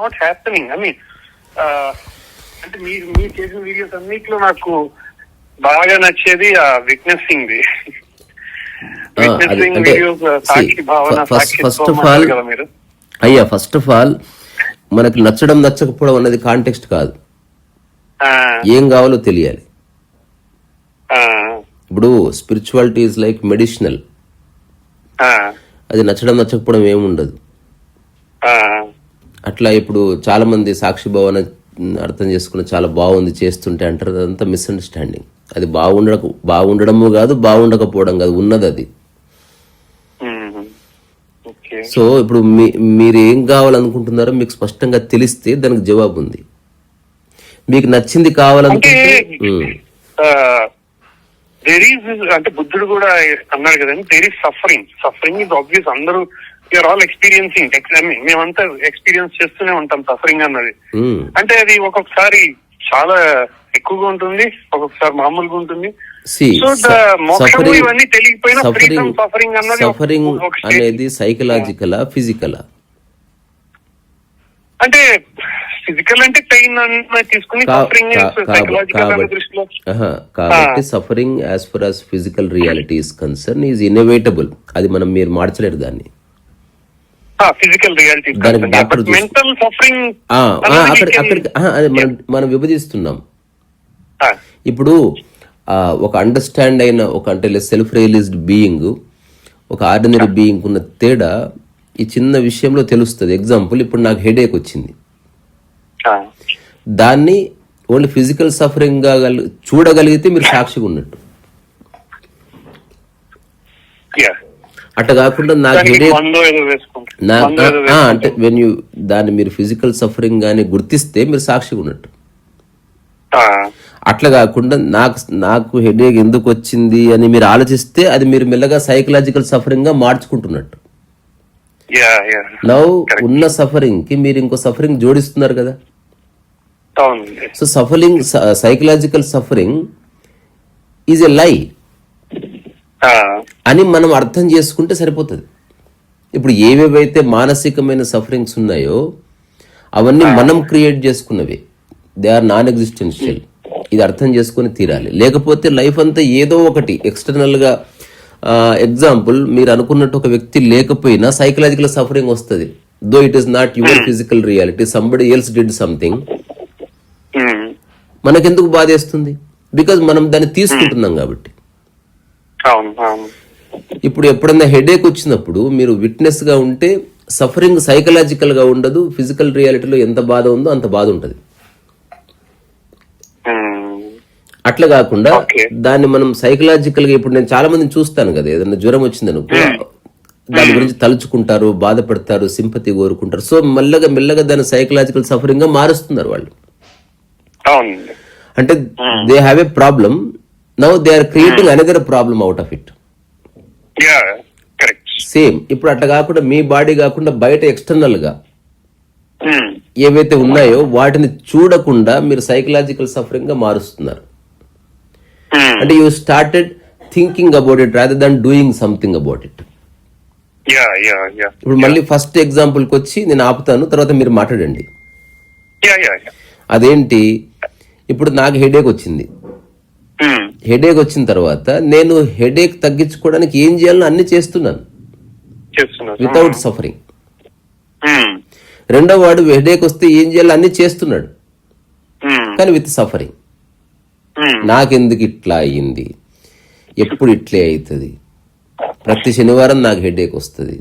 Not happening. I mean అంటే మీరు చేసిన వీడియోస్ అన్నిట్లో నాకు బాగా నచ్చేది ఆ witnessing the. First of all మనకి నచ్చడం నచ్చకపోవడం అనేది కాంటెక్స్ట్ కాదు, ఏం కావాలో తెలియాలి. ఇప్పుడు స్పిరిచువాలిటీ ఈజ్ లైక్ మెడిసినల్, అది నచ్చడం నచ్చకపోవడం ఏముండదు. అట్లా ఇప్పుడు చాలా మంది సాక్షి భావన అర్థం చేసుకుని చాలా బాగుంది చేస్తుంటే అంటారు, అదంతా మిస్అండర్స్టాండింగ్. అది బాగుండడము కాదు, బాగుండకపోవడం కాదు, ఉన్నది అది. సో ఇప్పుడు మీరు ఏం కావాలనుకుంటున్నారో మీకు స్పష్టంగా తెలిస్తే దానికి జవాబు ఉంది. మీకు నచ్చింది కావాలనుకుంటే అంటే బుద్ధుడు కూడా అన్నాడు కదండి, there is suffering. Suffering is obvious, అందరూ యూఆర్ ఆల్ ఎక్స్పీరియన్సింగ్. మేమంతా ఎక్స్పీరియన్స్ చేస్తూనే ఉంటాం సఫరింగ్ అన్నది. అంటే అది ఒక్కొక్కసారి చాలా ఎక్కువగా ఉంటుంది, ఒక్కొక్కసారి మామూలుగా ఉంటుంది. సఫరింగ్ అనేది సైకలాజికలా ఫిజికలా? అంటే ఫిజికల్ అంటే పెయిన్ తీసుకుని కాబట్టి suffering as for as physical reality is concern is innovatable. అది మీరు మార్చలేరు దాన్ని. ఫిజికల్ రియాలిటీ మెంటల్ సఫరింగ్ మనం విభజిస్తున్నాం. ఇప్పుడు ఒక అండర్స్టాండ్ అయిన ఒక అంటే సెల్ఫ్ రియలైజ్డ్ బీయింగ్, ఒక ఆర్డినరీ బీయింగ్ ఉన్న తేడా ఈ చిన్న విషయంలో తెలుస్తుంది. ఎగ్జాంపుల్, ఇప్పుడు నాకు హెడేక్ వచ్చింది, దాన్ని ఓన్లీ ఫిజికల్ సఫరింగ్ గా చూడగలిగితే మీరు సాక్షిగా ఉన్నట్టు. అట్లా కాకుండా నాకు హెడేక్ అంటే దాన్ని మీరు ఫిజికల్ సఫరింగ్ గానీ గుర్తిస్తే మీరు సాక్షిగా ఉన్నట్టు. అట్లా కాకుండా నాకు హెడేక్ ఎందుకు వచ్చింది అని మీరు ఆలోచిస్తే అది మీరు మెల్లగా సైకలాజికల్ సఫరింగ్ గా మార్చుకుంటున్నట్టు. నౌ ఉన్న సఫరింగ్ కి మీరు ఇంకో సఫరింగ్ జోడిస్తున్నారు కదా. So suffering, psychological suffering is a లై అని మనం అర్థం చేసుకుంటే సరిపోతుంది. ఇప్పుడు ఏవేవైతే మానసికమైన సఫరింగ్స్ ఉన్నాయో అవన్నీ మనం క్రియేట్ చేసుకున్నవి, దే ఆర్ నాన్ ఎగ్జిస్టెన్షియల్. ఇది అర్థం చేసుకుని తీరాలి, లేకపోతే లైఫ్ అంతా ఏదో ఒకటి ఎక్స్టర్నల్ గా. ఎగ్జాంపుల్, మీరు అనుకున్నట్టు ఒక వ్యక్తి లేకపోయినా సైకలాజికల్ సఫరింగ్ వస్తుంది. Though it is not your physical reality, somebody else did something. మనకెందుకు బాధేస్తుంది? బికాజ్ మనం దాన్ని తీసుకుంటున్నాం కాబట్టి. ఇప్పుడు ఎప్పుడన్నా హెడేక్ వచ్చినప్పుడు మీరు విట్నెస్ గా ఉంటే సఫరింగ్ సైకలాజికల్ గా ఉండదు, ఫిజికల్ రియాలిటీలో ఎంత బాధ ఉందో అంత బాధ ఉంటుంది. అట్లా కాకుండా దాన్ని మనం సైకలాజికల్ గా, ఇప్పుడు నేను చాలా మందిని చూస్తాను కదా, ఏదైనా జ్వరం వచ్చిందనుకో దాని గురించి తలుచుకుంటారు, బాధపడతారు, సింపతి కోరుకుంటారు. సో మెల్లగా దాన్ని సైకలాజికల్ సఫరింగ్ గా మారుస్తున్నారు వాళ్ళు. అంటే they have a problem, now they are creating another problem out of it. Same ఇప్పుడు అట్లా కాకుండా మీ బాడీ కాకుండా బయట ఎక్స్టర్నల్ గా ఏవైతే ఉన్నాయో వాటిని చూడకుండా మీరు సైకలాజికల్ సఫరింగ్ గా మారుస్తున్నారు. అంటే you started thinking about it rather than doing something about it. ఇప్పుడు మళ్ళీ ఫస్ట్ ఎగ్జాంపుల్ కి వచ్చి నేను ఆపుతాను, తర్వాత మీరు మాట్లాడండి. అదేంటి, ఇప్పుడు నాకు హెడేక్ వచ్చింది. హెడేక్ వచ్చిన తర్వాత నేను హెడేక్ తగ్గించుకోవడానికి ఏం చేయాలని అన్ని చేస్తున్నాను వితౌట్ సఫరింగ్. రెండో వాడు హెడేక్ వస్తే ఏం చేయాలి అన్ని చేస్తున్నాడు కానీ విత్ సఫరింగ్. నాకెందుకు ఇట్లా అయ్యింది, ఎప్పుడు ఇట్లే అవుతుంది, ప్రతి శనివారం నాకు హెడేక్ వస్తుంది,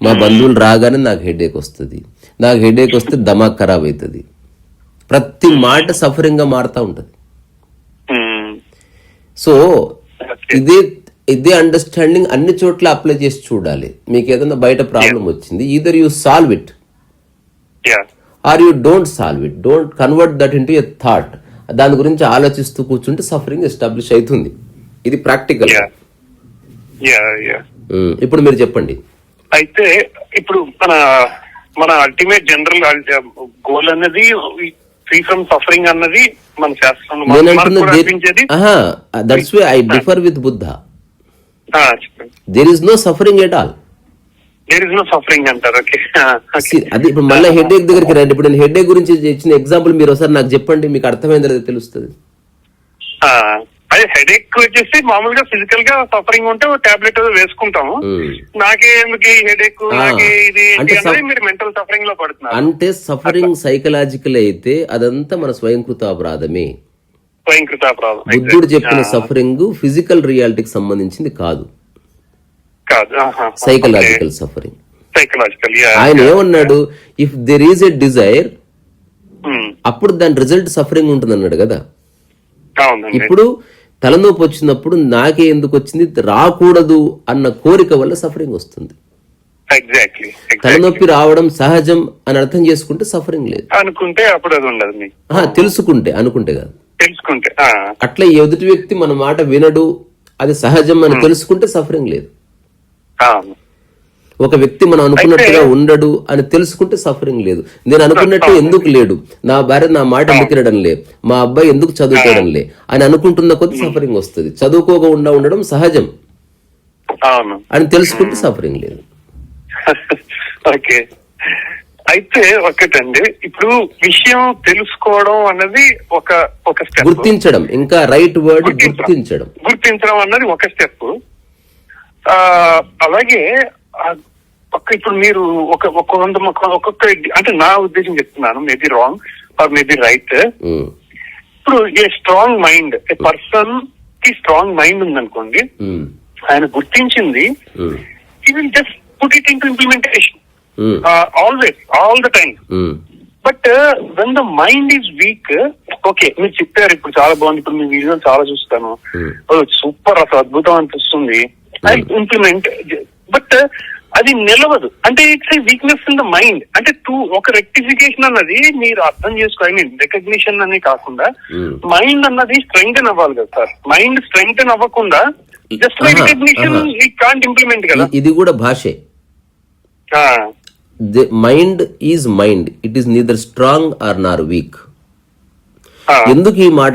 మా బంధువులు రాగానే నాకు హెడేక్ వస్తుంది, నాకు హెడేక్ వస్తే దమాక్ ఖరాబ్ అవుతుంది. ప్రతి మాట సఫరింగ్ గా మారుతూ ఉంటది. సో ఇదే అండర్స్టాండింగ్ అన్ని చోట్ల అప్లై చేసి చూడాలి. మీకు ఏదైనా బయట ప్రాబ్లం వచ్చింది, either you solve it or you don't solve it, don't convert that into a thought. దాని గురించి ఆలోచిస్తూ కూర్చుంటే సఫరింగ్ ఎస్టాబ్లిష్ అవుతుంది. ఇది ప్రాక్టికల్. ఇప్పుడు మీరు చెప్పండి. అయితే ఇప్పుడు మన అల్టిమేట్ జనరల్ గోల్ అనేది ఫ్రీ ఫ్రమ్ సఫరింగ్ అన్నది మన శాస్త్రం. That's why I differ with Buddha. There is no suffering at all. There is no suffering అంటారు. ఓకే. అది ఇప్పుడు మళ్ళీ హెడేక్ దగ్గరికి రండి. ఇప్పుడు నేను హెడేక్ గురించి ఇచ్చిన ఎగ్జాంపుల్ మీరు ఒకసారి నాకు చెప్పండి, మీకు అర్థమైందో లేదో తెలుస్తుంది. అదే హెడేక్ వచ్చేసి మామూలుగా ఫిజికల్ గా సఫరింగ్ ఉంటే టాబ్లెట్ వేసుకుంటాము. నాకే ఎందుకు హెడేక్, నాకే ఇది అనేది మీరు మెంటల్ సఫరింగ్ లో పడుతున్నారు. అంటే సఫరింగ్ సైకలాజికల్ అయితే అదంతా మన స్వయంకృత అపరాధమే. స్వయంకృత అపరాధం. బుద్ధుడు చెప్పిన సఫరింగ్ ఫిజికల్ రియాలిటీకి సంబంధించింది కాదు, సైకలాజికల్ సఫరింగ్. ఆయన ఏమన్నాడు, if there is a desire అప్పుడు దాని రిజల్ట్ సఫరింగ్ ఉంటుంది అన్నాడు కదా. ఇప్పుడు తలనొప్పి వచ్చినప్పుడు నాకే ఎందుకు వచ్చింది, రాకూడదు అన్న కోరిక వల్ల సఫరింగ్ వస్తుంది. తలనొప్పి రావడం సహజం అని అర్థం చేసుకుంటే సఫరింగ్ లేదు. అనుకుంటే అప్పుడు అది ఉండదు. తెలుసుకుంటే, అనుకుంటే కాదు, తెలుసుకుంటే. అట్లా ఎదుటి వ్యక్తి మన మాట వినడు, అది సహజం అని తెలుసుకుంటే సఫరింగ్ లేదు. ఒక వ్యక్తి మనం అనుకున్నట్టుగా ఉండడు అని తెలుసుకుంటే సఫరింగ్ లేదు. నేను అనుకున్నట్టు ఎందుకు లేడు, నా భార్య నా మాట ఎందుకు వినడం లే, మా అబ్బాయి ఎందుకు చదువుకోవడం లే అని అనుకుంటున్న కొద్ది సఫరింగ్ వస్తుంది. చదువుకోకుండా ఉండడం సహజం అని తెలుసుకుంటే సఫరింగ్ లేదు. ఓకే. అయితే ఒకటండి, ఇప్పుడు విషయం తెలుసుకోవడం అన్నది ఒక స్టెప్, గుర్తించడం, ఇంకా రైట్ వర్డ్ గుర్తించడం అన్నది ఒక స్టెప్. అలాగే ఇప్పుడు మీరు ఒక్కొక్క అంటే నా ఉద్దేశం చెప్తున్నాను, maybe wrong or maybe right. ఇప్పుడు a strong mind, a person కి స్ట్రాంగ్ మైండ్ ఉందనుకోండి, ఆయన గుర్తించింది he will just put it into implementation always, all the time. But when the mind is weak, okay మీరు చెప్పారు ఇప్పుడు చాలా బాగుంది, ఇప్పుడు మీ వీడియో చాలా చూస్తాను, సూపర్, అసలు అద్భుతం అనిపిస్తుంది, ఐ ఇంప్లిమెంట్. బట్ అది నిలవదు. అంటే it's a weakness in the mind. అంటే ఒక రెక్టిఫికేషన్ అన్నది మీరు అర్థం చేసుకో, ఐ మీన్ రికగ్నిషన్ అని కాకుండా మైండ్ అన్నది స్ట్రెంగ్తెన్ అవ్వాలి కదా సార్. మైండ్ స్ట్రెంగ్తెన్ అవ్వకుండా just recognition we can't implement కదా. ఇది కూడా భాషే. Mind is mind, it is neither strong or nor weak. ఎందుకు ఈ మాట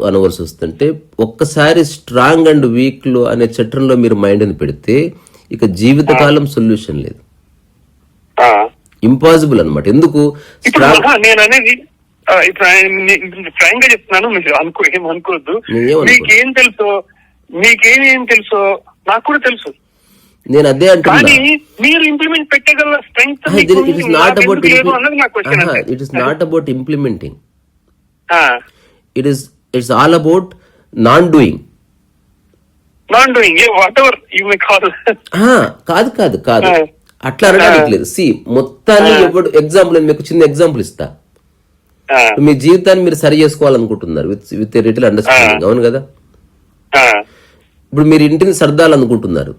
అనవలసి వస్తుంటే, ఒక్కసారి స్ట్రాంగ్ అండ్ వీక్ లో అనే చట్టంలో మీరు మైండ్ ని పెడితే ఇక జీవితకాలం సొల్యూషన్ లేదు, ఇంపాసిబుల్ అనమాట. ఎందుకు నేను అనేది ఫ్రాంక్ గా చెప్తున్నాను, మీరు ఏమనుకోవద్దు. మీకేం తెలుసో నాకు కూడా తెలుసు, నేను అదే అంటున్నా. మీరు ఇంప్లిమెంట్ పెట్టగల strength it is not about implementing, it's all about non doing. కాదు అట్లా అనడానికి లేదు. సి మొత్తాన్ని ఎవడు ఎగ్జాంపుల్, నేను మీకు చిన్న ఎగ్జాంపుల్ ఇస్తా. మీ జీవితాన్ని మీరు సరి చేసుకోవాలనుకుంటున్నారు విత్ లిటిల్ అండర్స్టాండింగ్, అవును కదా. ఇప్పుడు మీరు ఇంటిని సర్దాలనుకుంటున్నారు,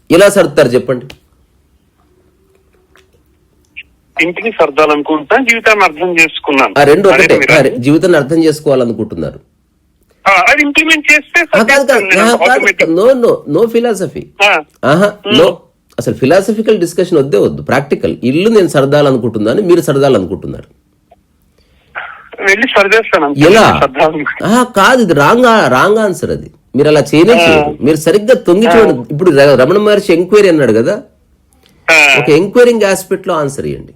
ఎలా సర్దుతారు చెప్పండి? ఇంటిని సర్దాలనుకుంటా, జీవితాన్ని అర్థం చేసుకున్నాను, రెండు ఒకటే. జీవితాన్ని అర్థం చేసుకోవాలనుకుంటున్నారు, అది ఇంప్లిమెంట్ చేస్తే నో ఫిలాసఫీ, నో, అసలు ఫిలాసఫికల్ డిస్కషన్ వద్దు, ప్రాక్టికల్. ఇల్లు నేను సర్దాలనుకుంటున్నాను, మీరు సర్దాలనుకుంటున్నారు, ఎలా? కాదు, ఇది రాంగ్ ఆన్సర్. అది మీరు అలా చేయలేదు, మీరు సరిగ్గా తొంగి చూడండి. ఇప్పుడు రమణ మహర్షి ఎంక్వైరీ అన్నాడు కదా, ఒక ఎంక్వైరింగ్ ఆస్పెక్ట్ లో ఆన్సర్ ఇవ్వండి,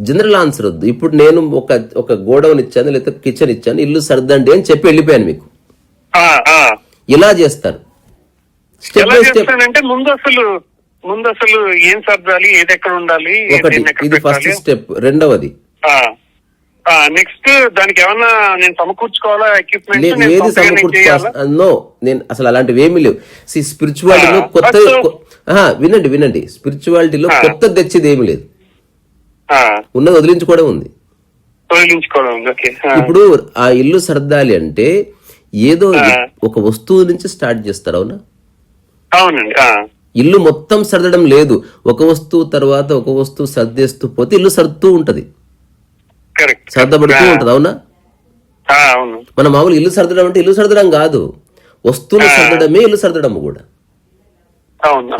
జనరల్ ఆన్సర్ వద్దు. ఇప్పుడు నేను ఒక గోడౌన్ ఇచ్చాను, లేదా కిచెన్ ఇచ్చాను, ఇల్లు సర్దండి అని చెప్పి వెళ్ళిపోయాను మీకు. ఇలా చేస్తారు స్టెప్ బై స్టెప్. అంటే ముందు అసలు ఏం సర్దాలి, ఏది ఎక్కడ ఉండాలి, ఒకటి ఇది ఫస్ట్ స్టెప్. రెండవది నెక్స్ట్ దానికి ఏమన్నా నేను సమకూర్చుకోవాలా ఎక్విప్మెంట్? ఏది సమకూర్చుకోవాలి? నో, నేను అసలు అలాంటివి ఏమీ లేవు. స్పిరిచువాలిటీలో కొత్త, వినండి, స్పిరిచువాలిటీలో కొత్త తెచ్చేది ఏమి లేదు, ఉన్నది వదిలించుకోవడం ఉంది. ఇప్పుడు ఆ ఇల్లు సర్దాలి అంటే ఏదో ఒక వస్తువు నుంచి స్టార్ట్ చేస్తారు, అవునా? అవునండి. ఇల్లు మొత్తం సర్దడం లేదు, ఒక వస్తువు తర్వాత ఒక వస్తువు సర్దేస్తూ పోతే ఇల్లు సర్దుతూ ఉంటది, సర్దబడుతూ ఉంటది, అవునా? మన మామూలు ఇల్లు సర్దడం అంటే ఇల్లు సర్దడం కాదు, వస్తువులు సర్దడమే ఇల్లు సర్దడం కూడా.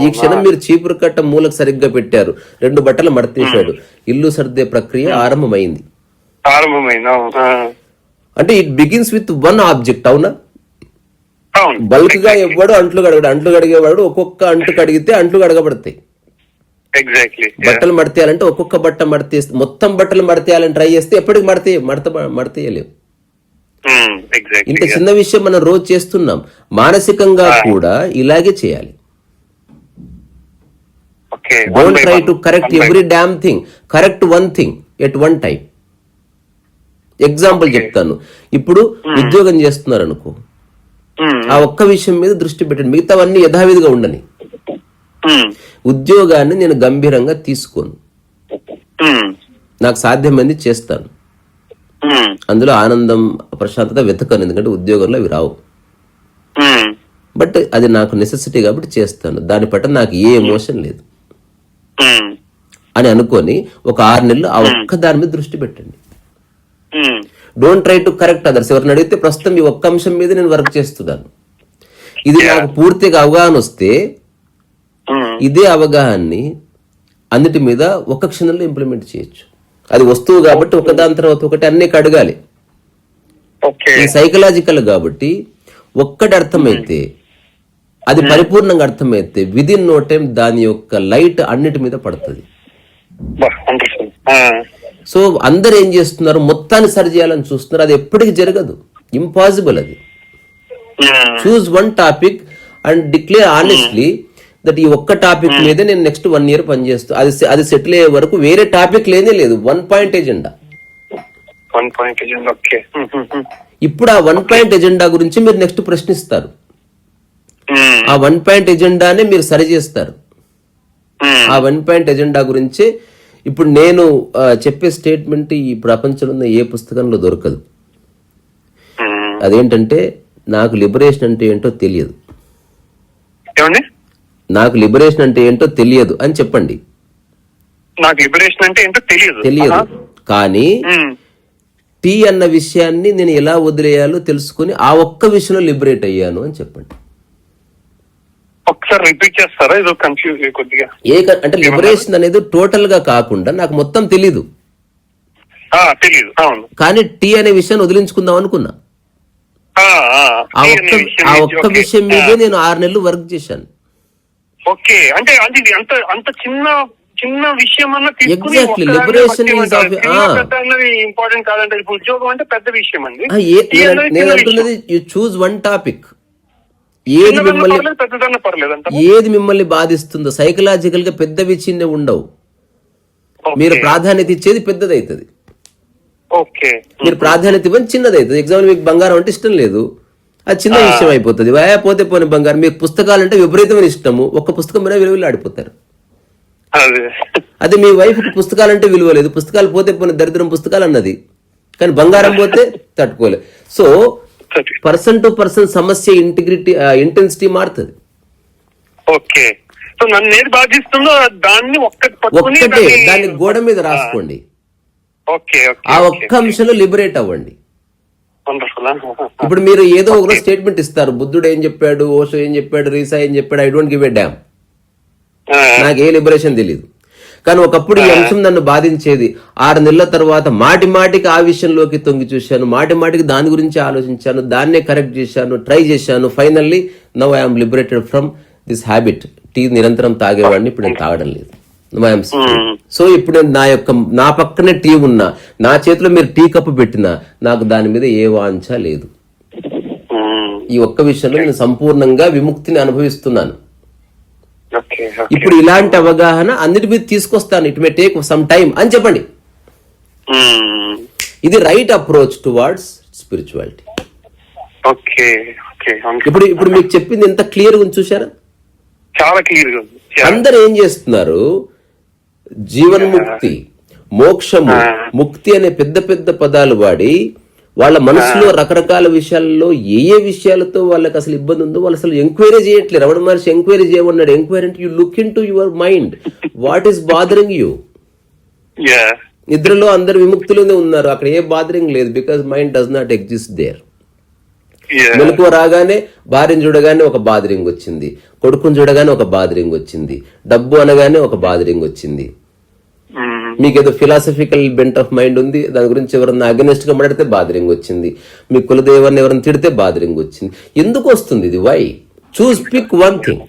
ఈ క్షణం మీరు చీపురు కట్ట మూలకు సరిగ్గా పెట్టారు, 2 బట్టలు మడతీశాడు, ఇల్లు సర్దే ప్రక్రియ ఆరంభమైంది. అంటే ఇట్ బిగిన్స్ విత్ 1 ఆబ్జెక్ట్, అవునా? అవును. బల్క్ గా ఇవ్వడు, అంట్లు కడగడు. అంట్లు కడిగేవాడు ఒక్కొక్క అంటు కడిగితే అంట్లు కడగబడతాయి. ఎగ్జాక్ట్లీ. బట్టలు మడతేయాలంటే ఒక్కొక్క బట్ట మడతేస్తే, మొత్తం బట్టలు మడతేయాలని ట్రై చేస్తే ఎప్పటికి మడతేయలేవు. ఇంత చిన్న విషయం మనం రోజు చేస్తున్నాం. మానసికంగా కూడా ఇలాగే చేయాలి. Don't try to correct every damn thing, correct one thing at one time. Example చెప్తాను. ఇప్పుడు ఉద్యోగం చేస్తున్నారు అనుకో, ఆ ఒక్క విషయం మీద దృష్టి పెట్టండి, మిగతావన్నీ యథావిధిగా ఉండని. ఉద్యోగాన్ని నేను గంభీరంగా తీసుకోను, నాకు సాధ్యమైంది చేస్తాను, అందులో ఆనందం ప్రశాంతత వెతకను, ఎందుకంటే ఉద్యోగంలో అవి రావు. బట్ అది నాకు నెసెసిటీ కాబట్టి చేస్తాను, దాని పట్ల నాకు ఏ ఎమోషన్ లేదు అని అనుకొని ఒక 6 నెలలు ఆ ఒక్క దాని మీద దృష్టి పెట్టండి. Don't try to correct others. ఎవరిని అడిగితే ప్రస్తుతం ఈ ఒక్క అంశం మీద నేను వర్క్ చేస్తున్నాను, ఇది నాకు పూర్తిగా అవగాహన వస్తే ఇదే అవగాహనని అన్నిటి మీద ఒక క్షణంలో ఇంప్లిమెంట్ చేయొచ్చు. అది వస్తువు కాబట్టి ఒకదాని తర్వాత ఒకటి అన్ని అడగాలి. ఈ సైకలాజికల్ కాబట్టి ఒక్కటి అర్థమైతే, అది పరిపూర్ణంగా అర్థమైతే విదిన్ నో టైం దాని యొక్క లైట్ అన్నిటి మీద పడుతుంది. సో అందరు ఏం చేస్తున్నారు, మొత్తాన్ని సరి చేయాలని చూస్తున్నారు. అది ఎప్పటికీ జరగదు, ఇంపాసిబుల్. అది choose one topic and declare honestly that ఈ ఒక్క టాపిక్ మీదే నేను నెక్స్ట్ 1 year పనిచేస్తాను. అది సెటిల్ అయ్యే వరకు వేరే టాపిక్ లేనే లేదు. 1 point ఎజెండా. ఇప్పుడు ఆ 1 point ఎజెండా గురించి మీరు నెక్స్ట్ ప్రశ్నిస్తారు, ఆ 1 point ఎజెండానే మీరు సరి చేస్తారు. ఆ 1 point ఎజెండా గురించి ఇప్పుడు నేను చెప్పే స్టేట్మెంట్ ఈ ప్రపంచంలో ఉన్న ఏ పుస్తకంలో దొరకదు. అదేంటంటే, నాకు లిబరేషన్ అంటే ఏంటో తెలియదు, నాకు లిబరేషన్ అంటే ఏంటో తెలియదు అని చెప్పండి. నాకు లిబరేషన్ అంటే ఏంటో తెలియదు, కానీ టీ అన్న విషయాన్ని నేను ఎలా వదిలేయాలో తెలుసుకుని ఆ ఒక్క విషయంలో లిబరేట్ అయ్యాను అని చెప్పండి. ఒకసారి రిపీట్ చేస్తారా? ఏదో కన్ఫ్యూజ్ కొద్దిగా. అంటే లిబరేషన్ అనేది టోటల్ గా కాకుండా నాకు మొత్తం తెలీదు, అవును, కానీ టీ అనే విషయాన్ని వదిలించుకుందాం అనుకున్నా. ఆ ఒక్క విషయం మీదే నేను 6 నెలలు వర్క్ చేశాను. ఓకే, అంటే అది అంత చిన్న విషయం అన్న ఎగ్జాక్ట్లీ. లిబరేషన్ ఇంపార్టెంట్ కాదంటే ఉద్యోగం అంటే పెద్ద విషయం అండి. నేను అంటున్నది యు చూజ్ వన్ టాపిక్. ఏది మిమ్మల్ని బాధిస్తుందో, సైకలాజికల్ గా పెద్దవి చిన్నవి ఉండవు. మీరు ప్రాధాన్యత ఇచ్చేది పెద్దదైతుంది, మీరు ప్రాధాన్యత ఇవ్వని చిన్నదైతుంది. ఎగ్జాంపుల్, మీకు బంగారం అంటే ఇష్టం లేదు, అది చిన్న విషయం అయిపోతుంది. పోతే పోనీ బంగారం. మీకు పుస్తకాలు అంటే విపరీతమైన ఇష్టము, ఒక్క పుస్తకం మీద విలువలు ఆడిపోతారు. అదే మీ వైఫ్ కి పుస్తకాలంటే విలువ లేదు, పుస్తకాలు పోతే పోనీ దరిద్రం పుస్తకాలు అన్నది, కానీ బంగారం పోతే తట్టుకోలేదు. సో పర్సన్ టు పర్సన్ సమస్య ఇంటెన్సిటీ మారుతుంది. దాన్ని గోడ మీద రాసుకోండి, ఆ ఒక్క అంశంలో లిబరేట్ అవ్వండి. ఇప్పుడు మీరు ఏదో ఒక స్టేట్మెంట్ ఇస్తారు, బుద్ధుడు ఏం చెప్పాడు, ఓషో ఏం చెప్పాడు, రీసా ఏం చెప్పాడు, I don't give a damn, నాకు ఏ లిబరేషన్ తెలియదు. కానీ ఒకప్పుడు ఈ అంశం నన్ను బాధించేది. 6 నెలల తర్వాత మాటికి ఆ విషయంలోకి తొంగి చూశాను, మాటికి దాని గురించి ఆలోచించాను, దాన్నే కరెక్ట్ చేశాను, ట్రై చేశాను. Finally now I'm liberated from this habit. Tea నిరంతరం తాగేవాడిని, ఇప్పుడు నేను తాగడం లేదు. సో ఇప్పుడు నా పక్కనే టీ ఉన్నా, నా చేతిలో మీరు టీ కప్పు పెట్టినా నాకు దాని మీద ఏ వాంఛ లేదు. ఈ ఒక్క విషయంలో నేను సంపూర్ణంగా విముక్తిని అనుభవిస్తున్నాను. ఇప్పుడు ఇలాంటి అవగాహన అన్నిటి మీద తీసుకొస్తాను. It may take some time అని చెప్పండి. ఇది రైట్ అప్రోచ్ టువర్డ్స్ స్పిరిచువాలిటీ. ఇప్పుడు మీకు చెప్పింది ఎంత క్లియర్ గా చూసారా? చాలా క్లియర్ గా. అందరు ఏం చేస్తున్నారు, జీవన్ముక్తి, మోక్షము, ముక్తి అనే పెద్ద పదాలు వాడి వాళ్ళ మనసులో రకరకాల విషయాల్లో ఏ విషయాలతో వాళ్ళకి అసలు ఇబ్బంది ఉందో వాళ్ళు అసలు ఎంక్వైరీ చేయట్లేదు. రమణ మహర్షి ఎంక్వైరీ చేయమన్నాడు. ఎంక్వైరీ అంటే you look into your mind, what is bothering you. నిద్రలో అందరు విముక్తులోనే ఉన్నారు, అక్కడ ఏ బాదరింగ్ లేదు, because mind does not exist there. మెలకువ రాగానే భార్యను చూడగానే ఒక బాదరింగ్ వచ్చింది, కొడుకుని చూడగానే ఒక బాదరింగ్ వచ్చింది, డబ్బు అనగానే ఒక బాదరింగ్ వచ్చింది. మీకు ఏదో ఫిలాసఫికల్ బెంట్ ఆఫ్ మైండ్ ఉంది, దాని గురించి ఎవరన్నా అగెనిస్ట్ గా మాట్లాడితే బాదరింగ్ వచ్చింది, మీ కులదేవాన్ని ఎవరైనా తిడితే బాదరింగ్ వచ్చింది. ఎందుకు వస్తుంది ఇది? Why? Choose pick one thing.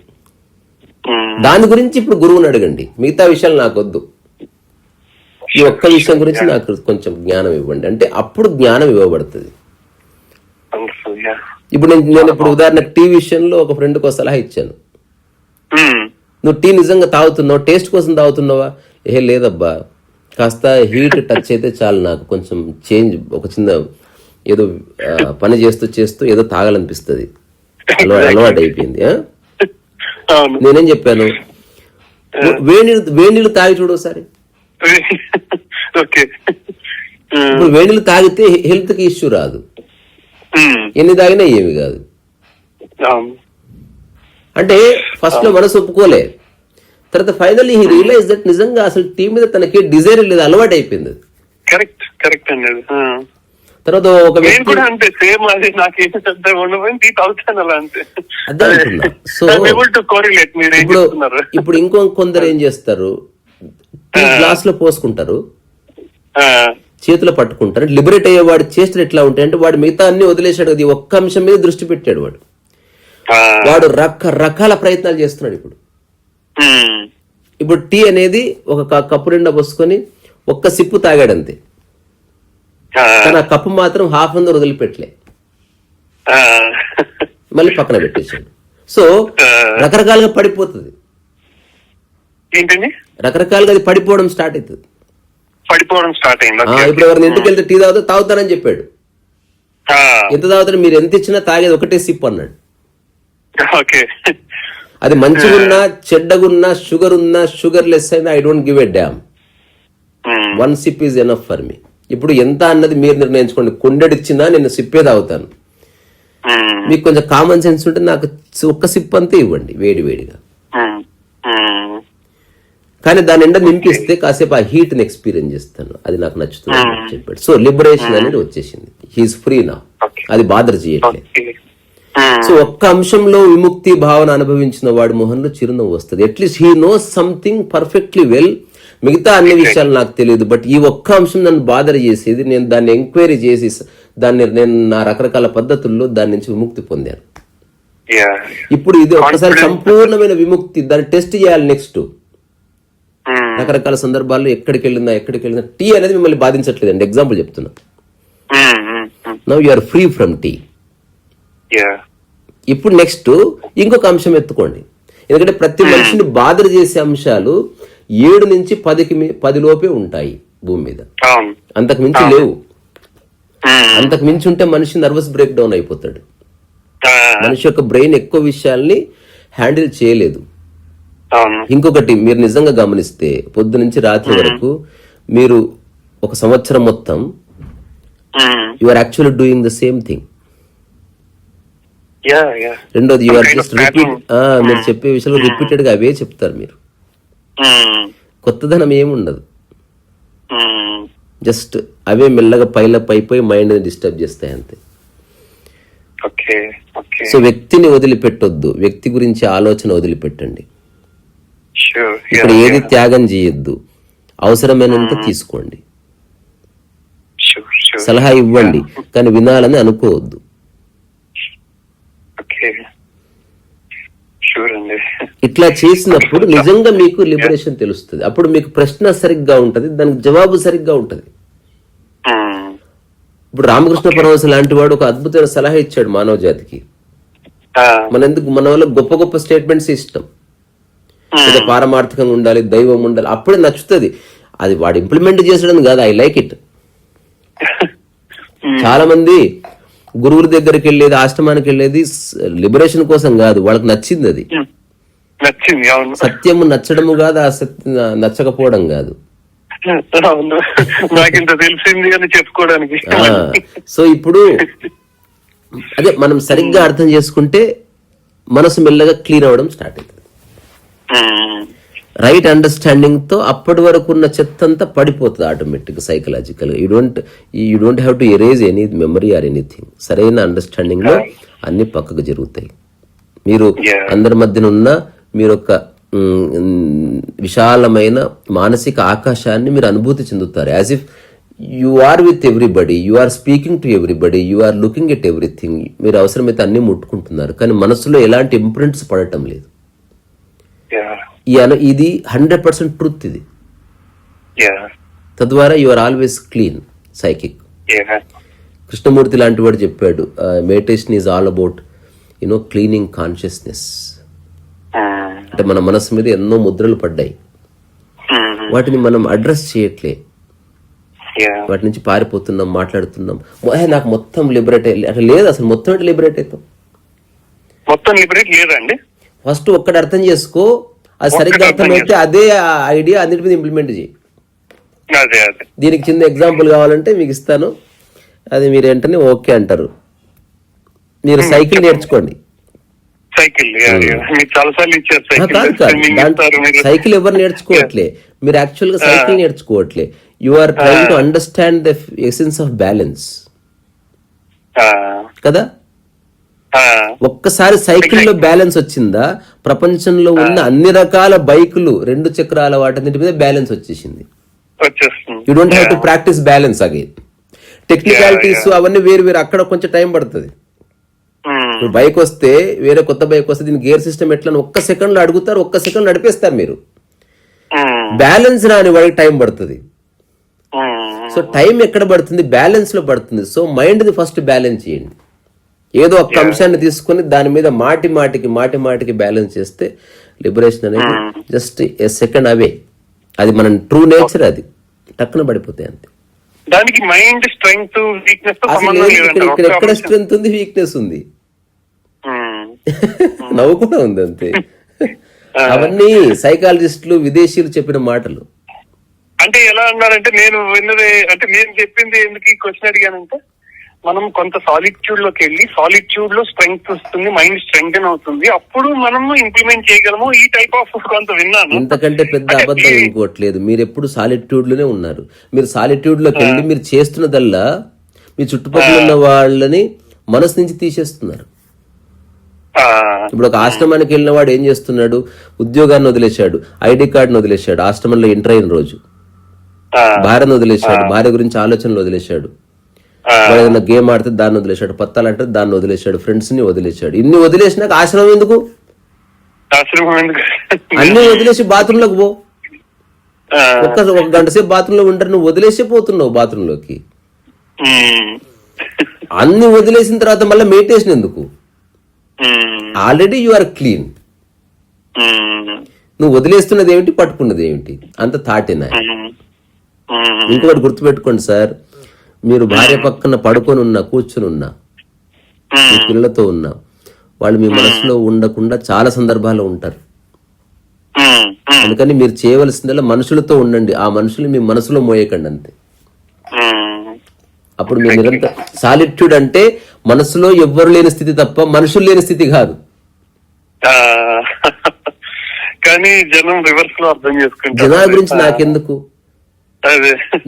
దాని గురించి ఇప్పుడు గురువుని అడగండి, మిగతా విషయాలు నాకు వద్దు. ఈ ఒక్క విషయం గురించి నాకు కొంచెం జ్ఞానం ఇవ్వండి అంటే అప్పుడు జ్ఞానం ఇవ్వబడుతుంది. ఇప్పుడు నేను ఇప్పుడు ఉదాహరణకు టీ విషయంలో ఒక ఫ్రెండ్కి ఒక సలహా ఇచ్చాను. నువ్వు టీ నిజంగా తాగుతున్నావు, టేస్ట్ కోసం తాగుతున్నావా? లేదబ్బా, కాస్త హీట్ టచ్ అయితే చాలు, నాకు కొంచెం చేంజ్, ఒక చిన్న ఏదో పని చేస్తూ ఏదో తాగాలనిపిస్తుంది, అలవాటు అయిపోయింది. నేనేం చెప్పాను, వేడి నీళ్ళు తాగి చూడు ఒకసారి. ఇప్పుడు వేడి నీళ్ళు తాగితే హెల్త్ కి ఇష్యూ రాదు, ఎన్ని తాగినా ఏమి కాదు. అంటే ఫస్ట్ లో మనసు ఒప్పుకోలే, తర్వాత ఫైనల్లీ హీ రియలైజ్ దట్ నిజంగా అసలు టీ మీద తనకి డిజైర్ లేదు, అలవాటు అయిపోయింది. కరెక్ట్ అండి. తర్వాత ఒక వ్యక్తి ఇప్పుడు ఇంకో కొందరు ఏం చేస్తారు, టీ గ్లాస్ లో పోసుకుంటారు, చేతిలో పట్టుకుంటారు. లిబరేట్ అయ్యే వాడి చేష్టలు ఎట్లా ఉంటాయి అంటే వాడు మిగతా అన్ని వదిలేశాడు, అది ఒక్క అంశం మీద దృష్టి పెట్టాడు. వాడు రకరకాల ప్రయత్నాలు చేస్తున్నాడు. ఇప్పుడు టీ అనేది ఒక కప్పు నిండా పోసుకొని ఒక్క సిప్పు తాగాడంతే, కానీ ఆ కప్పు మాత్రం హాఫ్ అందరు వదిలిపెట్టలే, మళ్ళీ పక్కన పెట్టేసాడు. సో రకరకాలుగా పడిపోతుంది, రకరకాలుగా అది పడిపోవడం స్టార్ట్ అవుతుంది. ఇప్పుడు ఎవరిని ఇంటికి వెళ్తే టీ తాగుతానని చెప్పాడు, ఎంత తాగుతాడు, మీరు ఎంత ఇచ్చినా తాగేది ఒకటే సిప్ అన్నాడు. అది మంచిగున్నా చెడ్డగున్నా షుగర్ ఉన్నా షుగర్ లెస్ అయినా I don't give a dam, one SIP is enough for me. ఇప్పుడు ఎంత అన్నది మీరు నిర్ణయించుకోండి, కొండెడిచ్చినా నేను సిప్పే తాగుతాను. మీకు కొంచెం కామన్ సెన్స్ ఉంటే నాకు ఒక్క సిప్ అంతే ఇవ్వండి వేడిగా, కానీ దాని నిండా నింపిస్తే కాసేపు ఆ హీట్ ని ఎక్స్పీరియన్స్ చేస్తాను, అది నాకు నచ్చుతుంది అని చెప్పాడు. సో లిబరేషన్ అనేది వచ్చేసింది, హీఈస్ ఫ్రీ నా, అది బాదర్ చేయట్లేదు. సో ఒక్క అంశంలో విముక్తి భావన అనుభవించిన వాడి మొహంలో చిరునవ్వు వస్తుంది. At least he knows something perfectly well, మిగతా అన్ని విషయాలు నాకు తెలియదు, బట్ ఈ ఒక్క అంశం నన్ను బాదర్ చేసేది, నేను దాన్ని ఎంక్వైరీ చేసి నేను నా రకరకాల పద్ధతుల్లో దాని నుంచి విముక్తి పొందాను. ఇప్పుడు ఇది ఒక్కసారి సంపూర్ణమైన విముక్తి, దాన్ని టెస్ట్ చేయాలి. నెక్స్ట్ రకరకాల సందర్భాల్లో ఎక్కడికి వెళ్ళిందా టీ అనేది మిమ్మల్ని బాధించట్లేదండి, ఎగ్జాంపుల్ చెప్తున్నా. Now you are free from tea. ఇప్పుడు నెక్స్ట్ ఇంకొక అంశం ఎత్తుకోండి, ఎందుకంటే ప్రతి మనిషిని బాధలు చేసే అంశాలు 7 నుంచి 10 లోపే ఉంటాయి భూమి మీద, అంతకు మించి లేవు. అంతకు మించి ఉంటే మనిషి నర్వస్ బ్రేక్ డౌన్ అయిపోతాడు. మనిషి యొక్క బ్రెయిన్ ఎక్కువ విషయాల్ని హ్యాండిల్ చేయలేదు. ఇంకొకటి మీరు నిజంగా గమనిస్తే పొద్దు నుంచి రాత్రి వరకు మీరు ఒక సంవత్సరం మొత్తం you are actually doing the same thing. రెండోది యు ఆర్ జస్ట్ రిపీట్, మీరు చెప్పే విషయాలు రిపీటెడ్ గా అవే చెప్తారు మీరు, కొత్తదనం ఏముండదు, జస్ట్ అవే మెల్లగా పైలప్ అయిపోయి మైండ్ డిస్టర్బ్ చేస్తాయి అంతే. సో వ్యక్తిని వదిలిపెట్టొద్దు, వ్యక్తి గురించి ఆలోచన వదిలిపెట్టండి. ఇక్కడ ఏది త్యాగం చేయొద్దు, అవసరమైనంత తీసుకోండి, సలహా ఇవ్వండి, కానీ వినాలని అనుకోవద్దు. ఇట్లా చేసినప్పుడు నిజంగా మీకు లిబరేషన్ తెలుస్తుంది. అప్పుడు మీకు ప్రశ్న సరిగ్గా ఉంటది, దానికి జవాబు సరిగ్గా ఉంటది. ఇప్పుడు రామకృష్ణ పరమహంస లాంటి వాడు ఒక అద్భుతమైన సలహా ఇచ్చాడు మానవ జాతికి. మన వల్ల గొప్ప గొప్ప స్టేట్మెంట్స్ ఇష్టం, ఏదో పారమార్థికంగా ఉండాలి, దైవం ఉండాలి, అప్పుడే నచ్చుతుంది. అది వాడు ఇంప్లిమెంట్ చేసడం కాదు, ఐ లైక్ ఇట్. చాలా మంది గురువుల దగ్గరికి వెళ్ళేది, ఆశ్రమానికి వెళ్ళేది లిబరేషన్ కోసం కాదు, వాళ్ళకి నచ్చింది. అది సత్యము నచ్చడము కాదు, అసత్యం నచ్చకపోవడం కాదు. సో ఇప్పుడు అదే మనం సరిగ్గా అర్థం చేసుకుంటే మనసు మెల్లగా క్లీన్ అవ్వడం స్టార్ట్ అవుతుంది. రైట్ అండర్స్టాండింగ్ తో అప్పటి వరకు ఉన్న చెత్త అంతా పడిపోతుంది ఆటోమేటిక్ సైకలాజికల్ గా. You don't have to erase any memory or anything. సరైన అండర్స్టాండింగ్ లో అన్ని పక్కకు జరుగుతాయి. మీరు అందరి మధ్యన ఉన్న మీరు ఒక విశాలమైన మానసిక ఆకాశాన్ని మీరు అనుభూతి చెందుతారు. As if you are with everybody, you are speaking to everybody, you are looking at everything. మీరు అవసరమైతే అన్ని ముట్టుకుంటున్నారు, కానీ మనసులో ఎలాంటి ఇంప్రింట్స్ పడటం లేదు. ఇది 100% ట్రూత్. ఇది తద్వారా you are always clean psychic. Krishnamurti లాంటి వాడు చెప్పాడు, meditation is all about cleaning consciousness. అంటే మన మనసు మీద ఎన్నో ముద్రలు పడ్డాయి, వాటిని మనం అడ్రస్ చేయట్లే, వాటి నుంచి పారిపోతున్నాం, మాట్లాడుతున్నాం. నాకు మొత్తం లిబరేట్ అట్లా లేదు. అసలు మొత్తం ఎట్లా లిబరేట్ అవుతాం? మొత్తం లిబరేట్ లేదండి. ఫస్ట్ ఒక్కటి అర్థం చేసుకో, అది సరిగ్గా అర్థమైతే అదే ఐడియా అన్నిటి మీద ఇంప్లిమెంట్ చేయి. దీనికి చిన్న ఎగ్జాంపుల్ కావాలంటే మీకు ఇస్తాను, అది మీరు వెంటనే ఓకే అంటారు. మీరు సైకిల్ నేర్చుకోండి. సైకిల్ ఎవరు నేర్చుకోవట్లే, మీరు యాక్చువల్ గా సైకిల్ నేర్చుకోవట్లే. You are trying to understand the essence of balance కదా. ఒక్కసారి సైకిల్లో బ్యాలెన్స్ వచ్చిందా, ప్రపంచంలో ఉన్న అన్ని రకాల బైకులు, 2 చక్రాల వాటన్నిటి మీద బ్యాలెన్స్ వచ్చేసింది. You don't have to practice balance again. Technicalities అవన్నీ వేరు వేరు, అక్కడ కొంచెం టైం పడుతుంది. ఇప్పుడు బైక్ వస్తే, వేరే కొత్త బైక్ వస్తే దీని గేర్ సిస్టమ్ ఎట్లా ఒక్క సెకండ్ లో అడుగుతారు, ఒక్క సెకండ్ లో నడిపేస్తారు మీరు. బ్యాలెన్స్ రాని వాడికి టైం పడుతుంది. సో టైం ఎక్కడ పడుతుంది? బ్యాలెన్స్ లో పడుతుంది. So mind the first balance చేయండి. ఏదో ఒక అంశాన్ని తీసుకుని దాని మీద మాటి మాటికి బ్యాలెన్స్ చేస్తే లిబరేషన్ అనేది జస్ట్ ఏ సెకండ్ అవే. అది మన ట్రూ నేచర్, అది టక్కున పడిపోతాయి అంతే. దానికి మైండ్ స్ట్రెంగ్త్ వీక్నెస్ ఇక్కడ ఎక్కడ స్ట్రెంగ్త్ ఉంది, వీక్నెస్ ఉంది, నవ్వు కూడా ఉంది అంతే. అవన్నీ సైకాలజిస్టులు, విదేశీయులు చెప్పిన మాటలు. అంటే ఎలా అన్నారంటే, నేను విన్నది అంటే, నేను చెప్పింది ఎందుకు ఈ క్వశ్చన్ అడిగానంటే, మనం కొంత సాలిట్యూడ్ లోకి వెళ్ళి సాలిట్యూడ్ లో స్ట్రెంగ్త్ వస్తుంది, మైండ్ స్ట్రెంగ్త్ అవుతుంది, అప్పుడు మనం ఇంప్లిమెంట్ చేయగలము. ఈ టైప్ ఆఫ్ కొంత విన్నాను. ఇంతకంటే పెద్ద అబద్ధం ఇంకోట్లేదు. మీరు ఎప్పుడు సాలిట్యూడ్ లోనే ఉన్నారు. మీరు సాలిట్యూడ్ లోకి వెళ్ళి మీరు చేస్తున్నదల్లా మీ చుట్టుపక్కల ఉన్న వాళ్ళని మనసు నుంచి తీసేస్తున్నారు. ఇప్పుడు ఒక ఆశ్రమానికి వెళ్ళిన వాడు ఏం చేస్తున్నాడు? ఉద్యోగాన్ని వదిలేశాడు, ఐడి కార్డును వదిలేశాడు, ఆశ్రమంలో ఎంటర్ అయిన రోజు భార్యను వదిలేశాడు, భార్య గురించి ఆలోచనలు వదిలేశాడు, ఏదైనా గేమ్ ఆడితే దాన్ని వదిలేశాడు, పత్తాలంటే దాన్ని వదిలేశాడు, ఫ్రెండ్స్ ని వదిలేశాడు. ఇన్ని వదిలేసినాక ఆశ్రమం ఎందుకు? అన్ని వదిలేసి బాత్రూమ్ లోకి పో. ఒక గంట సేపు బాత్రూమ్ లో ఉంటారు, నువ్వు వదిలేసే పోతున్నావు బాత్రూమ్ లోకి. అన్ని వదిలేసిన తర్వాత మళ్ళీ మెడిటేషన్ ఎందుకు? Already you are clean. నువ్వు వదిలేస్తున్నది ఏమిటి, పట్టుకున్నది ఏమిటి? అంత థాటేనా? ఇంకొకటి గుర్తుపెట్టుకోండి సార్, మీరు భార్య పక్కన పడుకొని ఉన్నా, కూర్చుని ఉన్నా, మీ పిల్లలతో ఉన్నా, వాళ్ళు మీ మనసులో ఉండకుండా చాలా సందర్భాల్లో ఉంటారు. అందుకని మీరు చేయవలసిందల్లా మనుషులతో ఉండండి, ఆ మనుషులు మీ మనసులో మోయకండి అంతే. అప్పుడు మీ నిరంతరం సాలిట్యూడ్ అంటే మనసులో ఎవ్వరు లేని స్థితి తప్ప మనుషులు లేని స్థితి కాదు. కానీ జనం రివర్స్ లో అర్థం చేసుకుంటారు. జనాల గురించి నాకెందుకు?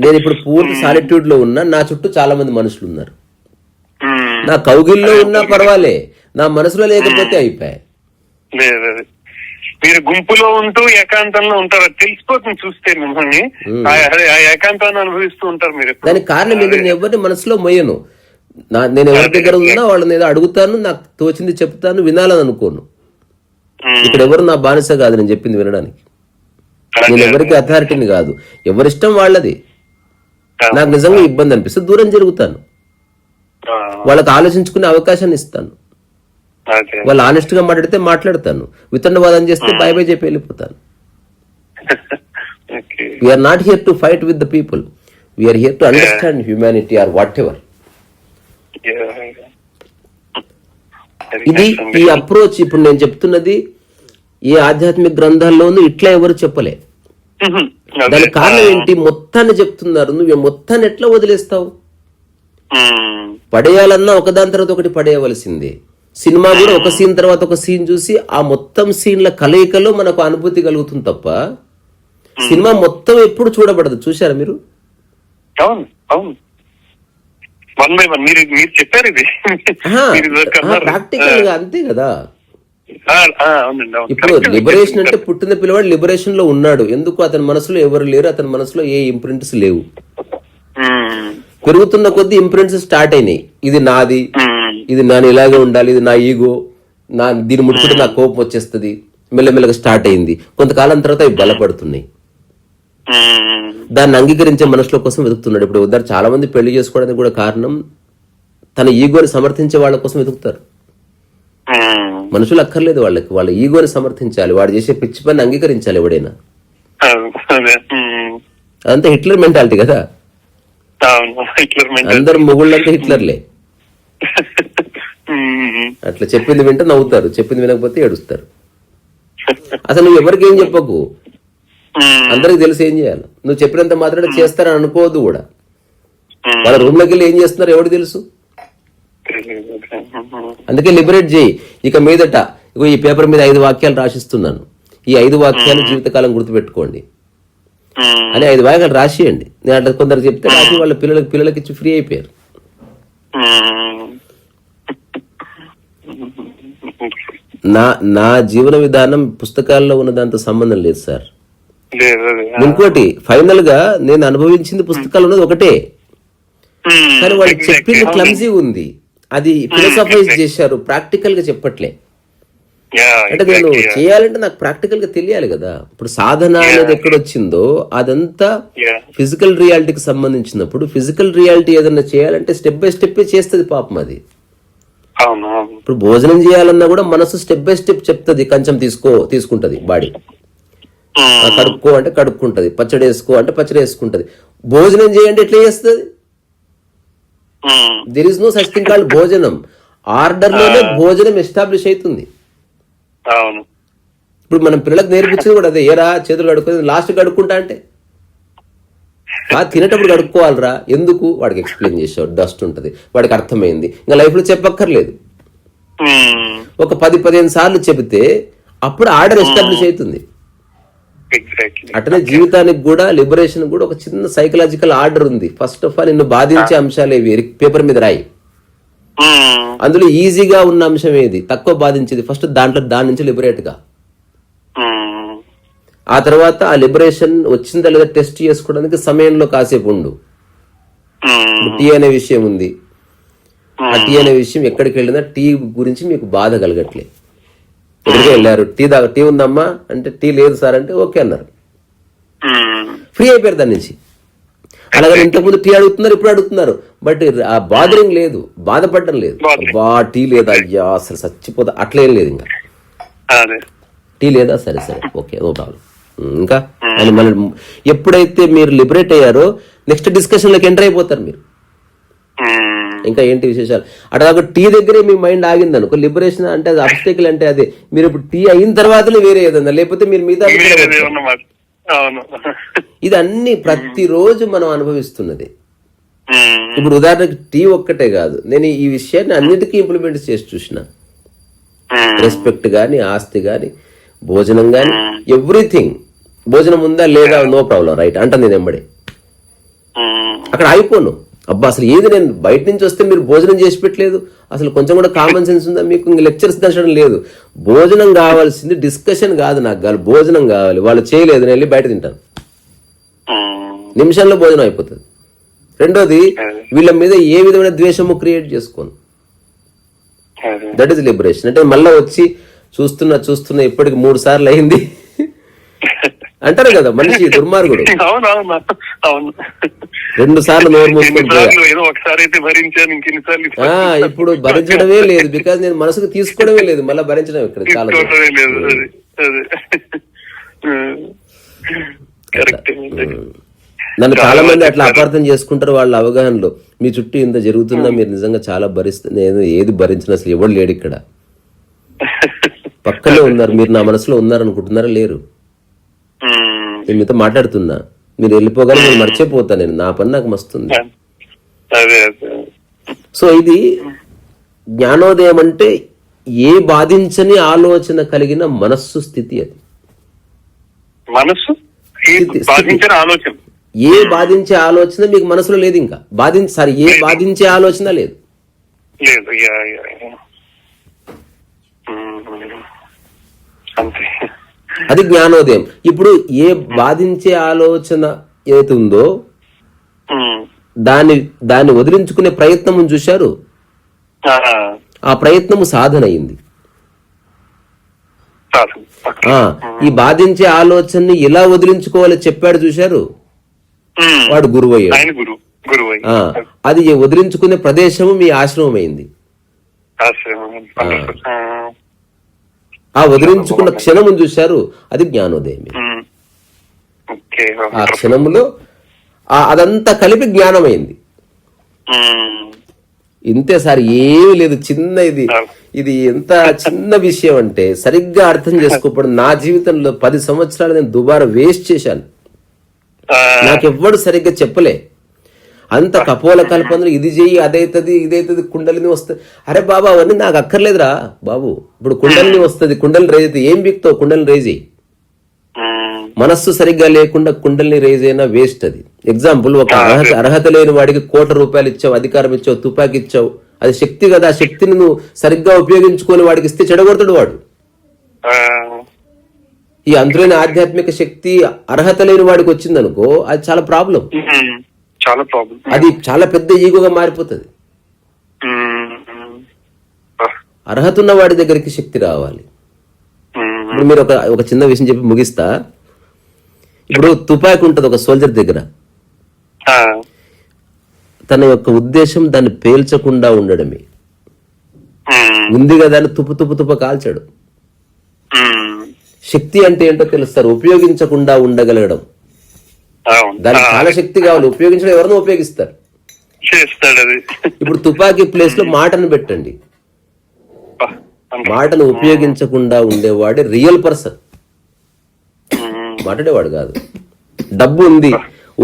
నేను ఇప్పుడు పూర్తి సాలిట్యూడ్ లో ఉన్నా, నా చుట్టూ చాలా మంది మనుషులు ఉన్నారు. నా కౌగిల్లో ఉన్నా పర్వాలే, నా మనసులో లేకపోతే అయిపోయాయి. మీరు గుంపులో ఉంటూ ఏకాంతంలో ఉంటారు, తెలిసిపోతుంది చూస్తే మిమ్మల్ని. ఆ ఏకాంతాన్ని అనుభవిస్తూ ఉంటారు మీరు. దానికి కారణం ఏంటి? నేను ఎవరిని మనసులో మొయ్యను. నేను ఎవరి దగ్గర ఉన్నా వాళ్ళని ఏదో అడుగుతాను, నాకు తోచింది చెప్తాను, వినాలని అనుకోను. ఇక్కడ ఎవరు నా బానిస కాదు నేను చెప్పింది వినడానికి. నేను ఎవరికి అథారిటీని కాదు, ఎవరిష్టం వాళ్ళది. నాకు నిజంగా ఇబ్బంది అనిపిస్తే దూరం జరుగుతాను, వాళ్ళకి ఆలోచించుకునే అవకాశాన్ని ఇస్తాను. వాళ్ళు ఆనెస్ట్ గా మాట్లాడితే మాట్లాడతాను, వితండవాదం చేస్తే బై బై చెప్పి వెళ్ళిపోతాను. We are not here to fight with the people, we are here to understand humanity or whatever. ఇది ఈ అప్రోచ్ ఇప్పుడు నేను చెప్తున్నది ఏ ఆధ్యాత్మిక గ్రంథాల్లోనూ ఇట్లా ఎవరు చెప్పలే. దానికి కారణం ఏంటి? మొత్తాన్ని చెప్తున్నారు. నువ్వు మొత్తాన్ని ఎట్లా వదిలేస్తావు? పడేయాలన్నా ఒకదాని తర్వాత ఒకటి పడేయవలసిందే. సినిమా కూడా ఒక సీన్ తర్వాత ఒక సీన్ చూసి ఆ మొత్తం సీన్ల కలయికలో మనకు అనుభూతి కలుగుతుంది తప్ప సినిమా మొత్తం ఎప్పుడు చూడబడదు. చూశారా మీరు? అవును అవును, వన్ బై వన్ మీరు చెప్పారు. ఇది ప్రాక్టికల్ గా అంతే కదా. అవునండి, అవును. ఇప్పుడు లిబరేషన్ అంటే పుట్టిన పిల్లవాడు లిబరేషన్ లో ఉన్నాడు. ఎందుకు? అతని మనసులో ఎవరు లేరు, అతని మనసులో ఏ ఇంప్రింట్స్ లేవు. పెరుగుతున్న కొద్దీ ఇంప్రింట్స్ స్టార్ట్ అయినాయి. ఇది నాది, ఇది నేను ఇలాగే ఉండాలి, ఇది నా ఈగో, దీన్ని ముట్టుకుంటే నాకు కోపం వచ్చేస్తుంది, మెల్లమెల్లగా స్టార్ట్ అయింది. కొంతకాలం తర్వాత అవి బలపడుతున్నాయి. దాన్ని అంగీకరించే మనుషుల కోసం వెతుకుతున్నాడు. ఇప్పుడు ఉదాహరణ చాలా మంది పెళ్లి చేసుకోవడానికి కూడా కారణం తన ఈగోని సమర్థించే వాళ్ళ కోసం వెతుకుతారు. మనుషులు అక్కర్లేదు వాళ్ళకి, వాళ్ళ ఈగోని సమర్థించాలి, వాడు చేసే పిచ్చి పని అంగీకరించాలి ఎవడైనా. అదంతా హిట్లర్ మెంటాలిటీ కదా. అందరు మొగుళ్ళంతా హిట్లర్లే. అట్లా చెప్పింది వింటే నవ్వుతారు, చెప్పింది వినకపోతే ఏడుస్తారు. అసలు నువ్వు ఎవరికి ఏం చెప్పకు, అందరికి తెలిసి ఏం చేయాలి. నువ్వు చెప్పినంత మాత్రం చేస్తారని అనుకోవద్దు కూడా. వాళ్ళ రూమ్ లోకి వెళ్ళి ఏం చేస్తున్నారు ఎవరికి తెలుసు. అందుకే లిబరేట్ చేయి. ఇక మీదట ఇగో ఈ పేపర్ మీద 5 వాక్యాలు రాసిస్తున్నాను, ఈ 5 వాక్యాలు జీవితకాలం గుర్తుపెట్టుకోండి అని 5 వాక్యాలు రాసియండి. నేను అట్లా కొందరు చెప్తే రాసి వాళ్ళ పిల్లలకి ఇచ్చి ఫ్రీ అయిపోయారు. నా జీవన విధానం పుస్తకాల్లో ఉన్న దాంతో సంబంధం లేదు సార్. ఇంకోటి ఫైనల్ గా నేను అనుభవించింది పుస్తకాలు ఉన్నది ఒకటే, కానీ వాళ్ళు చెప్పింది క్లమ్జీ ఉంది. అది ఫిలాసఫైజ్ చేశారు, ప్రాక్టికల్ గా చెప్పట్లే. అంటే నేను చేయాలంటే నాకు ప్రాక్టికల్ గా తెలియాలి కదా. ఇప్పుడు సాధన అనేది ఎక్కడొచ్చిందో అదంతా ఫిజికల్ రియాలిటీకి సంబంధించినప్పుడు, ఫిజికల్ రియాలిటీ ఏదన్నా చేయాలంటే స్టెప్ బై స్టెప్ చేస్తుంది పాపం అది. ఇప్పుడు భోజనం చేయాలన్నా కూడా మనసు స్టెప్ బై స్టెప్ చెప్తుంది. కంచం తీసుకుంటది బాడీ, కడుక్కో అంటే కడుక్కుంటది, పచ్చడి వేసుకో అంటే పచ్చడి వేసుకుంటది. భోజనం చేయంటే ఎట్లా చేస్తుంది? There is no such thing called భోజనం. ఆర్డర్ లోనే భోజనం ఎస్టాబ్లిష్ అవుతుంది. ఇప్పుడు మనం పిల్లలకు నేర్పించింది కూడా అదే. ఏరా చేతులు కడుక్కుంది, లాస్ట్ కడుక్కుంటా అంటే తినేటప్పుడు కడుక్కోవాలరా. ఎందుకు? వాడికి ఎక్స్ప్లెయిన్ చేసావు, డస్ట్ ఉంటది, వాడికి అర్థమైంది, ఇంకా లైఫ్ లో చెప్పక్కర్లేదు. ఒక 10-15 సార్లు చెబితే అప్పుడు ఆర్డర్ ఎస్టాబ్లిష్ అవుతుంది. అట్లనే జీవితానికి కూడా, లిబరేషన్ కూడా ఒక చిన్న సైకలాజికల్ ఆర్డర్ ఉంది. ఫస్ట్ ఆఫ్ ఆల్ నిన్ను బాధించే అంశాలు ఏవి పేపర్ మీద రాయి. అందులో ఈజీగా ఉన్న అంశం ఏది, తక్కువ బాధించేది, ఫస్ట్ దాని నుంచి లిబరేట్ గా. ఆ తర్వాత ఆ లిబరేషన్ వచ్చిందా లేదా టెస్ట్ చేసుకోవడానికి సమయంలో కాసేపు ఉండు. టీ అనే విషయం ఉంది, ఆ టీ అనే విషయం ఎక్కడికి వెళ్ళినా టీ గురించి మీకు బాధ కలగట్లే. ఎక్కడికి వెళ్ళారు, టీ ఉందమ్మా అంటే టీ లేదు సార్ అంటే ఓకే అన్నారు, ఫ్రీ అయిపోయారు దాని నుంచి. అలాగే ఇంతకుముందు టీ అడుగుతున్నారు, ఇప్పుడు అడుగుతున్నారు, బట్ ఆ బాదరింగ్ లేదు, బాధపడడం లేదు. టీ లేదా, అయ్యా అసలు చచ్చిపోతా, అట్లా ఏం లేదు. ఇంకా టీ లేదా, సరే ఓకే, నో ప్రాబ్లం. ఇంకా అని మళ్ళీ ఎప్పుడైతే మీరు లిబరేట్ అయ్యారో నెక్స్ట్ డిస్కషన్ లోకి ఎంటర్ అయిపోతారు మీరు. ఇంకా ఏంటి విశేషాలు అట్లా టీ దగ్గరే మీ మైండ్ ఆగింది అనుకో, లిబరేషన్ అంటే అది అబ్స్టేకల్ అంటే అదే. మీరు ఇప్పుడు టీ అయిన తర్వాతనే వేరే ఏదన్నా, లేకపోతే మీరు మిగతా ఇది అన్ని ప్రతిరోజు మనం అనుభవిస్తున్నది. ఇప్పుడు ఉదాహరణకి టీ ఒక్కటే కాదు, నేను ఈ విషయాన్ని అన్నిటికీ ఇంప్లిమెంట్ చేసి చూసిన. రెస్పెక్ట్ గాని, ఆస్తి గాని, భోజనం గాని, ఎవ్రీథింగ్. భోజనం ఉందా లేదా, నో ప్రాబ్లం, రైట్ అంట నేను ఎంబడే అక్కడ అయిపోను. అబ్బా అసలు ఏది, నేను బయట నుంచి వస్తే మీరు భోజనం చేసి పెట్టలేదు, అసలు కొంచెం కూడా కామన్ సెన్స్ ఉందా మీకు? ఇంక లెక్చర్స్ దర్శనం లేదు. భోజనం కావాల్సింది డిస్కషన్ కాదు, నాకు కాదు, భోజనం కావాలి. వాళ్ళు చేయలేదు, నేను వెళ్ళి బయట తింటాను, నిమిషంలో భోజనం అయిపోతుంది. రెండోది, వీళ్ళ మీద ఏ విధమైన ద్వేషము క్రియేట్ చేసుకోను. That is liberation. అంటే మళ్ళా వచ్చి చూస్తున్నా ఇప్పటికి 3 సార్లు అయింది అంటారు కదా మనిషి, దుర్మార్గుడు. 2 సార్లు నోరు మూసుకొని ఇప్పుడు భరించడమే లేదు, బికాజ్ నేను మనసుకు తీసుకోవడమే లేదు, మళ్ళీ భరించడం ఇక్కడ చాలా. నన్ను చాలా మంది అట్లా అపార్థం చేసుకుంటారు వాళ్ళ అవగాహనలో. మీ చుట్టూ ఇంత జరుగుతుందా, మీరు నిజంగా చాలా నేను ఏది భరించిన అసలు ఎవరు లేడు ఇక్కడ, పక్కనే ఉన్నారు, మీరు నా మనసులో ఉన్నారు అనుకుంటున్నారా? లేరు. నేను మీతో మాట్లాడుతున్నా, మీరు వెళ్ళిపోగానే నేను మర్చిపోతా, నేను నా పని నాకు మస్తుంది. సో ఇది జ్ఞానోదయం అంటే ఏ బాధించని ఆలోచన కలిగిన మనస్సు స్థితి. అది ఏ బాధించే ఆలోచన మీకు మనసులో లేదు. ఇంకా ఏ బాధించే ఆలోచన లేదు. అంతే. అది జ్ఞానోదయం. ఇప్పుడు ఏ బాధించే ఆలోచన ఏతుందో దాన్ని వదిలించుకునే ప్రయత్నం చూశారు, ఆ ప్రయత్నము సాధన అయింది. ఈ బాధించే ఆలోచనని ఎలా వదిలించుకోవాలో చెప్పాడు చూశారు, వాడు గురువు అయ్యాడు. అది వదిలించుకునే ప్రదేశము మీ ఆశ్రమం అయింది. ఆ వదిలించుకున్న క్షణము చూశారు, అది జ్ఞానోదయం. ఆ క్షణములో అదంతా కలిపి జ్ఞానమైంది. ఇంతే సార్, ఏమీ లేదు. చిన్న ఇది ఎంత చిన్న విషయం అంటే సరిగ్గా అర్థం చేసుకోకపోవడం. నా జీవితంలో 10 సంవత్సరాలు నేను దుబారా వేస్ట్ చేశాను. నాకెవ్వడు సరిగ్గా చెప్పలే. అంత కపోల కల్పనలు, ఇది చెయ్యి అదైతుంది ఇదైతుంది, కుండలిని వస్తుంది. అరే బాబా అవన్నీ నాకు అక్కర్లేదురా బాబు. ఇప్పుడు కుండలిని వస్తుంది, కుండలిని రేజ్ అయితే ఏం బిక్తావు? కుండలిని రేజ్ అయ్యి. మనస్సు సరిగ్గా లేకుండా కుండలిని రేజ్ అయినా వేస్ట్. అది ఎగ్జాంపుల్, ఒక అర్హత లేని వాడికి ₹1,00,00,000 ఇచ్చావు, అధికారం ఇచ్చావు, తుపాకి ఇచ్చావు, అది శక్తి కదా. ఆ శక్తిని నువ్వు సరిగ్గా ఉపయోగించుకొని వాడికి ఇస్తే చెడగొడతాడు వాడు. ఈ అందులోని ఆధ్యాత్మిక శక్తి అర్హత లేని వాడికి వచ్చిందనుకో, అది చాలా ప్రాబ్లం. అది చాలా పెద్ద ఈగోగా మారిపోతుంది. అర్హత ఉన్న వాడి దగ్గరికి శక్తి రావాలి. ఇప్పుడు మీరు ఒక చిన్న విషయం చెప్పి ముగిస్తా. ఇప్పుడు తుపాకి ఉంటుంది ఒక సోల్జర్ దగ్గర. తన యొక్క ఉద్దేశం దాన్ని పేల్చకుండా ఉండడమే. ఉంది కదా అని తుప్పు కాల్చాడు. శక్తి అంటే ఏంటో తెలుస్తారు, ఉపయోగించకుండా ఉండగలగడం. దానికి చాలా శక్తి కావాలి. ఉపయోగించడం ఎవరినో ఉపయోగిస్తారు. ఇప్పుడు తుపాకీ ప్లేస్ లో మాటను పెట్టండి. మాటను ఉపయోగించకుండా ఉండేవాడే రియల్ పర్సన్. మాట్లాడేవాడు కాదు. డబ్బు ఉంది,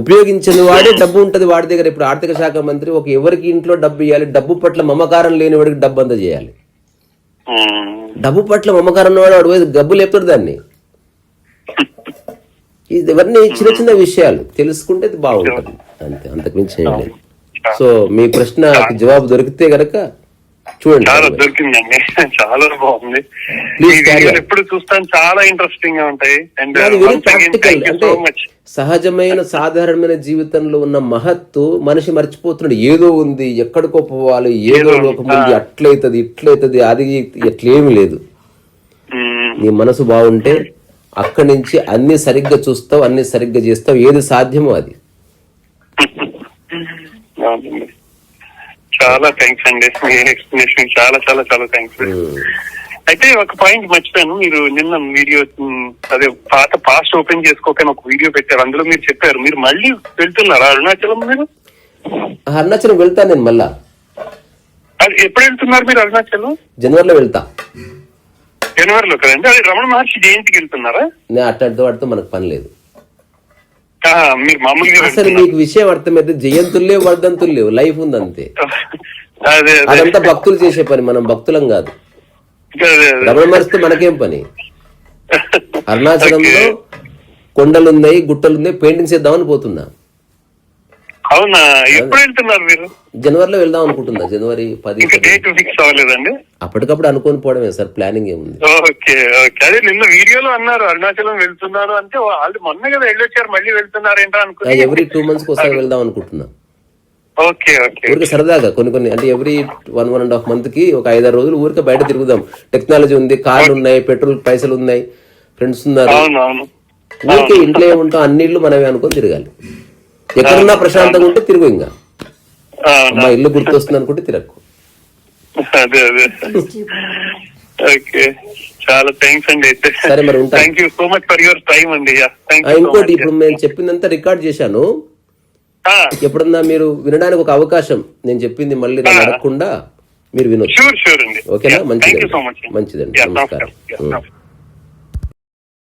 ఉపయోగించని వాడే డబ్బు ఉంటది వాడి దగ్గర. ఇప్పుడు ఆర్థిక శాఖ మంత్రి ఎవరికి ఇంట్లో డబ్బు ఇవ్వాలి, డబ్బు పట్ల మమకారం లేని వాడికి డబ్బు అంతా చేయాలి. డబ్బు పట్ల మమకారం ఉన్నవాడు వాడు గబ్బు లేపుతాడు దాన్ని. ఇవన్నీ చిన్న చిన్న విషయాలు తెలుసుకుంటే ఇది బాగుంటుంది, అంతే, అంతకు మించి ఏం లేదు. సో మీ ప్రశ్నకి జవాబు దొరికితే గనక చూడండి. చాలా దొరికిందండి, చాలా బాగుంది. ఎప్పుడు చూస్తాను, చాలా ఇంట్రెస్టింగ్ గా ఉంటాయి. సహజమైన సాధారణమైన జీవితంలో ఉన్న మహత్తు మనిషి మర్చిపోతున్నాడు. ఏదో ఉంది, ఎక్కడికో పోవాలి, ఏదో లోకం ఉంది, అట్లయితది ఇట్లయితది, అది ఎట్లేమి లేదు. నీ మనసు బాగుంటే అక్కడి నుంచి అన్ని సరిగ్గా చూస్తావు, అన్ని సరిగ్గా చేస్తావు, ఏది సాధ్యమో అది. చాలా థ్యాంక్స్ అండి, మీ ఎక్స్ప్లెనేషన్ చాలా చాలా చాలా థ్యాంక్స్. అయితే ఒక పాయింట్ మర్చిపోయాను. మీరు నిన్న వీడియో అదే పాస్ట్ ఓపెన్ చేసుకోకని ఒక వీడియో పెట్టారు. అందులో మీరు చెప్పారు మీరు మళ్ళీ వెళ్తున్నారా అరుణాచలం? మీరు అరుణాచలం వెళ్తాను నేను మళ్ళా. ఎప్పుడు వెళ్తున్నారు మీరు అరుణాచలం? జనవరిలో వెళ్తా. జనవరిలో కదండి? అది రమణ మహర్షి జయంతికి వెళ్తున్నారా? నేను అట్టాడితో మనకు పని లేదు. మీరు మామూలుగా అసలు మీకు విషయం అర్థమైతే జయంతులు లేవు, వర్ధంతులు లేవు, లైఫ్ ఉంది అంతే. అదంతా భక్తులు చేసే పని, మనం భక్తులం కాదు. రమణ మహర్షితో మనకేం పని? అరుణాచలంలో కొండలున్నాయి, గుట్టలున్నాయి, పెయింటింగ్స్ వేద్దామని పోతున్నా. అవునా? ఎప్పుడు వెళ్తున్నారు మీరు? జనవరిలో వెళ్దాం అనుకుంటున్నా. జనవరి 10. ఫిక్స్ అవ్వలేదండి? అప్పటికప్పుడు అనుకొని పోవడమే సార్, ప్లానింగ్ ఏముంది. Okay okay. అదే నిన్న వీడియోలో అన్నారు అరుణాచలం వెళ్తున్నారు అంటే, వాళ్ళు మొన్న కదా వెళ్ళొచ్చారు, మళ్ళీ వెళ్తున్నారేంటో అనుకున్నా. ఎవ్రీ 2 months ఒకసారి వెళ్దాం అనుకుంటున్నా. Okay okay. ఊరికి సరదాగా కొన్ని అంటే ఎవ్రీ 1.5 month కి ఒక 5-6 రోజులు ఊరికి బయట తిరుగుదాం. టెక్నాలజీ ఉంది, కార్లు ఉన్నాయి, పెట్రోల్ పైసలు ఉన్నాయి, ఫ్రెండ్స్ ఉన్నారు. ఊరికి ఇంట్లో ఉంటాం, అన్ని ఇళ్ళు మనమే అనుకొని తిరగాలి. ఎక్కడున్నా ప్రశాంతంగా ఉంటే తిరుగు. ఇంకా మా ఇల్లు గుర్తొస్తుంది అనుకుంటే తిరగకు. అదే అదే. ఓకే, చాలా థ్యాంక్స్ అండి. అయితే సరే మరి ఉంటా. Thank you so much for your time అండి. ఇంకోటి, ఇప్పుడు నేను చెప్పిందంతా రికార్డ్ చేశాను. ఎప్పుడన్నా మీరు వినడానికి ఒక అవకాశం, నేను చెప్పింది మళ్ళీ అడగకుండా మీరు వినొచ్చు. షూర్ షూర్ అండి. ఓకేనా? మంచిదండి, మంచిదండి. నమస్కారం.